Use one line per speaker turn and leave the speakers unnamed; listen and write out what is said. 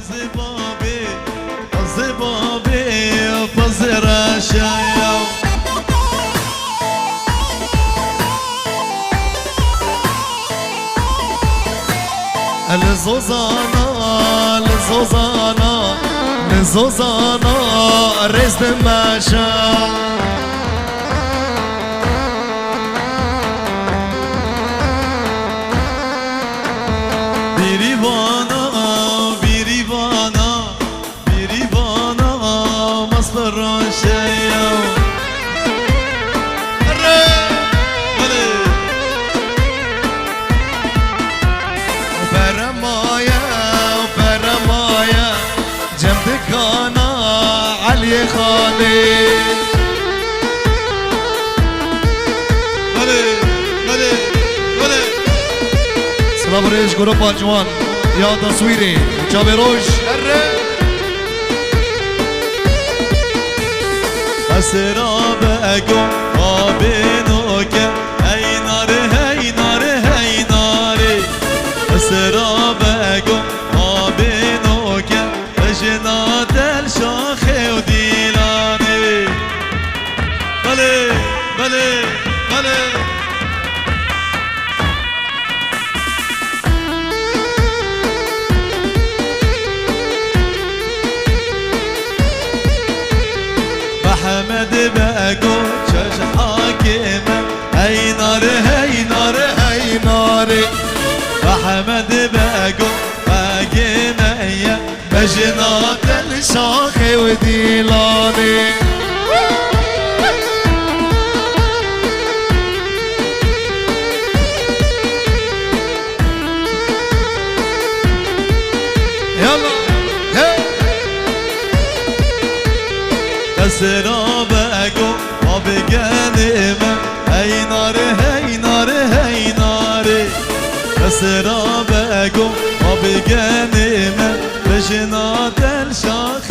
زبابي زبابي فزر شايو الزوزانا الزوزانا الزوزانا رزق ما شاء سلام ريش جروب الجوان يا تصويري جابي روش اسراب اقوم وبينك هي نار هي نار هي نار اسراب اقوم وبينك جنات الشاخ وديلاني بلي بلي بلي محمد بقو شاش حاكمة هي نار هي نار هي نار محمد بقو حاكمة يا بجنات الشاخ وديلاني يلا اسراب اقو وبقلمه هي نار هي نار هي نار اسراب اقو وبقلمه بجنات الشاخ